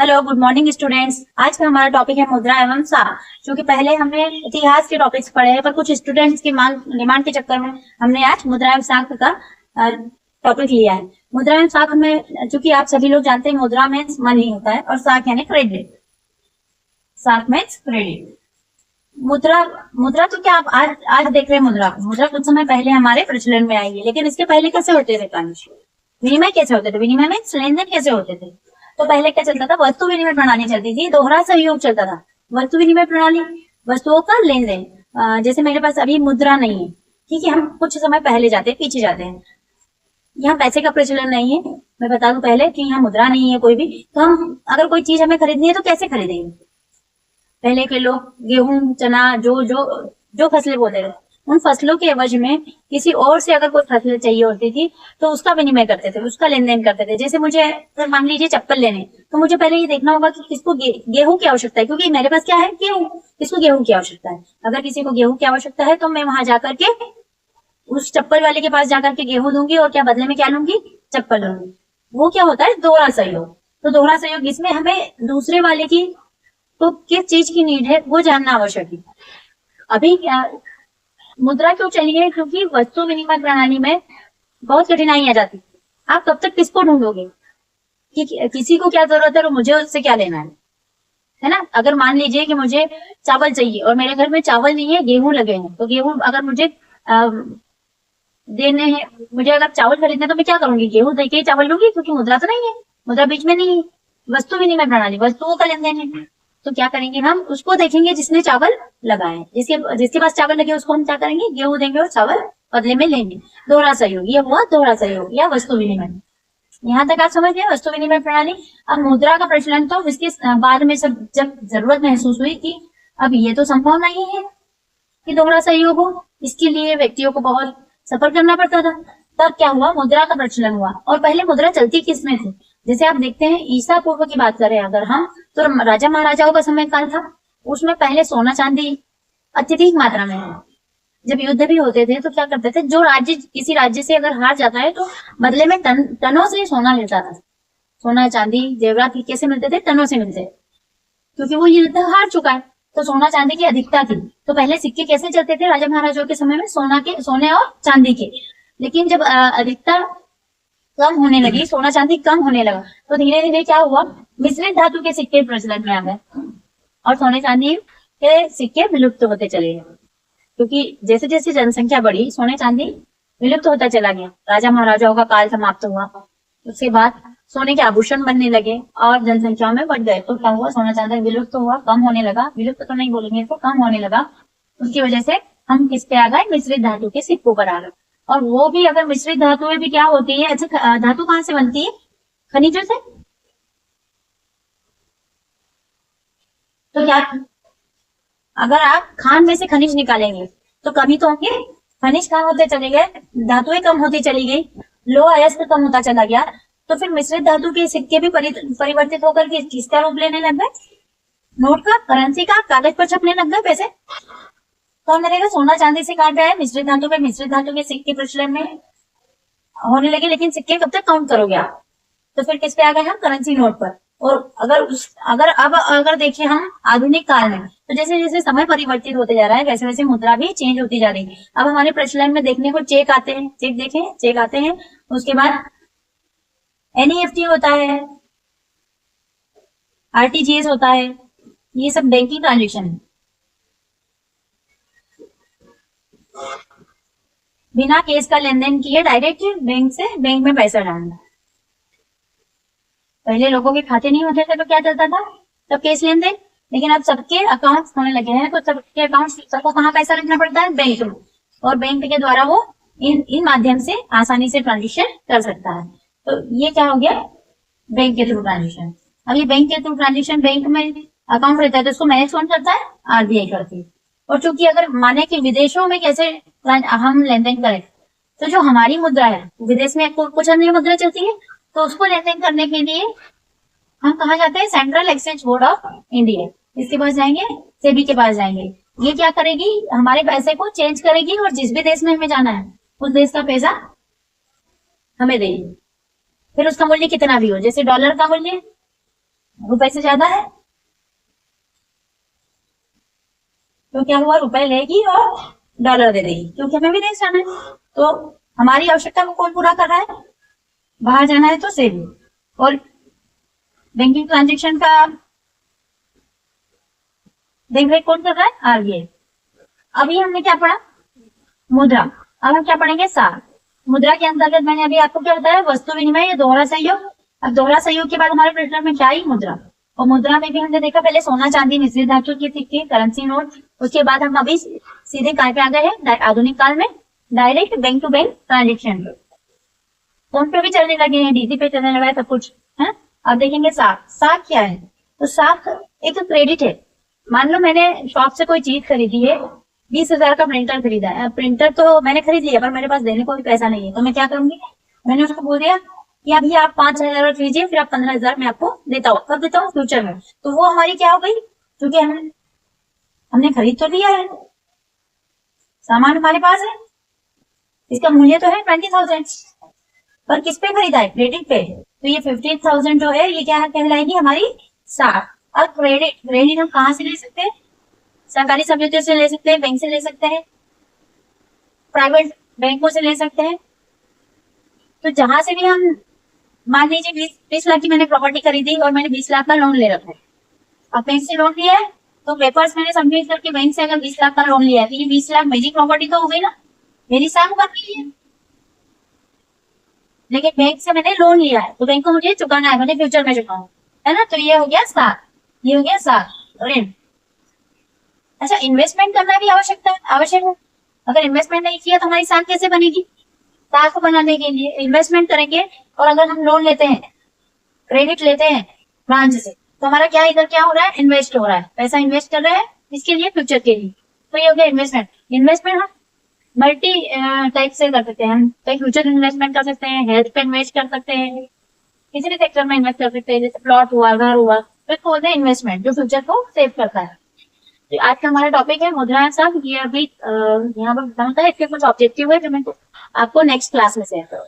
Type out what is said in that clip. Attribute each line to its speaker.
Speaker 1: Hello, good morning students. आज का हमारा टॉपिक है मुद्रा एवं सा। क्योंकि पहले हमने इतिहास के टॉपिक्स पढ़े हैं, पर कुछ स्टूडेंट्स की डिमांड के चक्कर में हमने आज मुद्रा एवं साख का टॉपिक लिया है। मुद्रा एवं साख में, चूंकि आप सभी लोग जानते हैं, मुद्रा में मनी होता है और साख यानी क्रेडिट। साख में क्रेडिट। मुद्रा मुद्रा तो क्या आप आज देख रहे हैं? मुद्रा कुछ समय पहले हमारे प्रचलन में आई है, लेकिन इसके पहले कैसे होते थे काम? विनिमय कैसे होते थे? विनिमय में लेन देन कैसे होते थे? तो पहले क्या चलता था? वस्तु विनिमय प्रणाली चलती थी, दोहरा सहयोग चलता था। वस्तु विनिमय प्रणाली, वस्तुओं का लेन देन। जैसे मेरे पास अभी मुद्रा नहीं है, ठीक है, हम कुछ समय पहले जाते हैं, पीछे जाते हैं। यहाँ पैसे का प्रचलन नहीं है। मैं बता दूं पहले कि यहाँ मुद्रा नहीं है कोई भी, तो हम अगर कोई चीज हमें खरीदनी है तो कैसे खरीदेंगे? पहले के लोग गेहूं, चना, जो जो जो फसलें बोते थे, उन फसलों के एवज में किसी और से अगर कोई फसल चाहिए होती थी तो उसका विनिमय करते थे, उसका लेन देन करते थे। जैसे मुझे मान लीजिए चप्पल लेने, तो मुझे पहले ये देखना होगा कि किसको गेहूं की आवश्यकता है, क्योंकि मेरे पास क्या है? गेहूं। किसको गेहूं की आवश्यकता है? अगर किसी को गेहूं की आवश्यकता है तो मैं वहां जाकर के उस चप्पल वाले के पास जाकर के गेहूं दूंगी, और क्या बदले में क्या लूंगी? चप्पल लूंगी। वो क्या होता है? दोहरा सहयोग। तो दोहरा सहयोग, इसमें हमें दूसरे वाले की तो किस चीज की नीड है वो जानना आवश्यक है। अभी क्या मुद्रा क्यों चली है? क्योंकि वस्तु विनिमय प्रणाली में बहुत कठिनाई आ जाती है। आप तब तक किसको ढूंढोगे कि किसी को क्या जरूरत है और मुझे उससे क्या लेना है ना? अगर मान लीजिए कि मुझे चावल चाहिए और मेरे घर में चावल नहीं है, गेहूं लगे हैं, तो गेहूं अगर मुझे देने हैं, मुझे अगर चावल खरीदने, तो मैं क्या करूंगी? गेहूं देके ही चावल लूंगी, क्योंकि मुद्रा तो नहीं है, मुद्रा बीच में नहीं है। वस्तु विनिमय प्रणाली, वस्तुओं का लेन देन है, तो क्या करेंगे? हम उसको देखेंगे जिसने चावल लगाए, जिसके पास चावल लगे उसको हम क्या करेंगे? गेहूं देंगे और चावल बदले में लेंगे। दोहरा सहयोग, ये हुआ दोहरा सहयोग या वस्तु विनिमय। यहाँ तक आप समझ गए वस्तु विनिमय प्रणाली। अब मुद्रा का प्रचलन तो इसके बाद में सब जब जरूरत महसूस हुई कि अब ये तो संभव नहीं है कि दोहरा सहयोग हो, इसके लिए व्यक्तियों को बहुत सफर करना पड़ता था। तब क्या हुआ? मुद्रा का प्रचलन हुआ। और पहले मुद्रा चलती किसमें थी? जैसे आप देखते हैं, ईसा पूर्व की बात करें अगर हम, तो राजा महाराजाओं का समय काल था। उसमें पहले सोना चांदी अत्यधिक मात्रा में है। जब युद्ध भी होते थे तो क्या करते थे? जो राज्य किसी राज्य से अगर हार जाता है तो बदले में टनों से सोना मिलता था। सोना चांदी जेवरात कैसे मिलते थे? टनों से मिलते, क्योंकि वो युद्ध हार चुका है, तो सोना चांदी की अधिकता थी। तो पहले सिक्के कैसे चलते थे राजा महाराजाओं के समय में? सोने और चांदी के। लेकिन जब अधिकता कम होने लगी, सोना चांदी कम होने लगा, तो धीरे धीरे क्या हुआ? मिश्रित धातु के सिक्के प्रचलन में आ गए और सोने चांदी के सिक्के विलुप्त होते चले गए। क्योंकि जैसे जैसे जनसंख्या बढ़ी, सोने चांदी विलुप्त होता चला गया। राजा महाराजाओं का काल समाप्त हुआ, उसके बाद सोने के आभूषण बनने लगे और जनसंख्या में बढ़ गए। तो क्या हुआ? सोना चांदी विलुप्त हुआ, कम होने लगा। विलुप्त तो नहीं बोलेंगे इसको, कम होने लगा। उसकी वजह से हम किस पे आ गए? मिश्रित धातु के सिक्कों पर आ गए। और वो भी अगर मिश्रित धातुएं भी क्या होती है? अच्छा, धातु कहाँ से बनती है? खनिजों से। तो क्या अगर आप खान में से खनिज निकालेंगे तो कमी तो होंगे। खनिज कम होते चले गए, धातुएं कम होती चली गई, लोह अयस्क कम होता चला गया, तो फिर मिश्रित धातु के सिक्के भी परिवर्तित होकर के किसका रूप लेने लग गए? नोट का, करेंसी का, कागज पर छपने लग गए पैसे। कौन करेगा? सोना चांदी से काट रहा है मिश्रित धातु पे। मिश्रित धातु के सिक्के प्रचलन में होने लगे, लेकिन सिक्के कब तक काउंट करोगे आप? तो फिर किस पे आ गए हम? करेंसी नोट पर। और अगर देखिए हम आधुनिक काल में, तो जैसे जैसे समय परिवर्तित होते जा रहा है, वैसे वैसे मुद्रा भी चेंज होती जा रही है। अब हमारे प्रचलन में देखने को चेक आते हैं, चेक देखें, चेक आते हैं। उसके बाद एनईएफटी होता है, आरटीजीएस होता है, ये सब बैंकिंग ट्रांजेक्शन है। बिना केस का लेन देन किए डायरेक्ट बैंक से बैंक में पैसा डालना। पहले लोगों के खाते नहीं होते थे तो क्या चलता था? तब केस लेन देन। लेकिन अब सबके अकाउंट होने लगे हैं, तो सबके अकाउंट, सबको कहाँ पैसा रखना पड़ता है? बैंक में। और बैंक के द्वारा वो इन माध्यम से आसानी से ट्रांजेक्शन कर सकता है। तो ये क्या हो गया? बैंक के थ्रू ट्रांजेक्शन। अब ये बैंक के थ्रू ट्रांजेक्शन, बैंक में अकाउंट रहता है तो उसको मैनेज कौन करता है? आरबीआई करती है। और चूंकि अगर माने कि विदेशों में कैसे हम लेन देन करें, तो जो हमारी मुद्रा है, विदेश में कुछ अन्य मुद्रा चलती है, तो उसको लेन देन करने के लिए हम कहा जाते हैं? Central exchange board of India. इसके पास जाएंगे, सेबी के पास जाएंगे। ये क्या करेगी? हमारे पैसे को चेंज करेगी और जिस भी देश में हमें जाना है उस देश का पैसा हमें देगी। फिर उसका मूल्य कितना भी हो, जैसे डॉलर का मूल्य रुपए से ज्यादा है, तो क्या हुआ, रुपए लेगी और डॉलर दे देगी, क्योंकि हमें विदेश जाना है। तो हमारी आवश्यकता को कौन पूरा कर रहा है, बाहर जाना है तो सेविंग। और बैंकिंग ट्रांजेक्शन का देख रेख कौन कर रहा है, आरबीआई। अभी हमने क्या पढ़ा, मुद्रा। अब हम क्या पढ़ेंगे, साख। मुद्रा के अंतर्गत मैंने अभी आपको क्या बताया, वस्तु विनिमय या दोहरा सहयोग। अब दोहरा सहयोग के बाद हमारे प्रश्न में क्या आई, मुद्रा। और मुद्रा में भी हमने देखा पहले सोना चांदी मिश्रित धातु की सिक्के, करेंसी नोट। उसके बाद हम अभी सीधे काय पे आ गए हैं, आधुनिक काल में direct bank to bank transaction. Phone पे भी चलने लगे हैं, डीजी पे चलने लगा है सब कुछ है। अब देखेंगे साख। साख क्या है, तो साख एक क्रेडिट है। मान लो मैंने शॉप से कोई चीज खरीदी है, 20,000 का प्रिंटर खरीदा है। प्रिंटर तो मैंने खरीद लिया, पर मेरे पास देने को भी पैसा नहीं है, तो मैं क्या करूंगी, मैंने उसको बोल दिया कि अभी आप 5,000 रख लीजिए, फिर आप 15,000 मैं आपको देता हूँ, कब देता हूँ, फ्यूचर में। तो वो हमारी क्या हो गई, क्योंकि हमने खरीद तो लिया है, सामान हमारे पास है, इसका मूल्य तो है 20,000, पर किस पे खरीदा है, क्रेडिट पे। तो ये 15,000 जो है ये क्या कहलाएगी, हमारी साख। और क्रेडिट हम कहाँ से ले सकते हैं, सरकारी समितियों से ले सकते हैं, बैंक से ले सकते हैं, प्राइवेट बैंकों से ले सकते हैं। तो जहां से भी हम, मान लीजिए 20 लाख की मैंने प्रॉपर्टी खरीदी और मैंने 20 लाख का लोन ले रखा है। अब बैंक से लोन लिया है, तो पेपर्स मैंने सबमिट करके बैंक से अगर 20 लाख का लोन लिया है, तो ये 20 लाख मेरी प्रॉपर्टी तो हो गई ना, मेरी साख बन गई है। लेकिन बैंक से मैंने लोन लिया है, तो बैंक को मुझे चुकाना है, मुझे फ्यूचर में चुकाऊं, है ना। तो ये हो गया साख, ये हो गया साख, ऋण। अच्छा, इन्वेस्टमेंट करना भी आवश्यक है। अगर इन्वेस्टमेंट नहीं किया तो हमारी साख कैसे बनेगी, साख बनाने के लिए इन्वेस्टमेंट करेंगे। और अगर हम लोन लेते हैं, क्रेडिट लेते हैं ब्रांच से, तो हमारा क्या इधर क्या हो रहा है, इन्वेस्ट हो रहा है, पैसा इन्वेस्ट कर रहे हैं, इसके लिए, फ्यूचर के लिए। तो ये हो गया इन्वेस्टमेंट। इन्वेस्टमेंट हम मल्टी टाइप से कर सकते हैं, हम फ्यूचर इन्वेस्टमेंट कर सकते हैं, हेल्थ पे इन्वेस्ट कर सकते हैं, किसी भी सेक्टर में इन्वेस्ट कर सकते हैं, जैसे प्लॉट हुआ, घर हुआ, तो इसको बोलते हैं इन्वेस्टमेंट, जो फ्यूचर को सेव करता है। तो आज का हमारा टॉपिक है मुद्राएं साख। ये अभी यहाँ पर बताता है, इसके कुछ ऑब्जेक्टिव है जो मैं आपको नेक्स्ट क्लास में शेयर करूँ।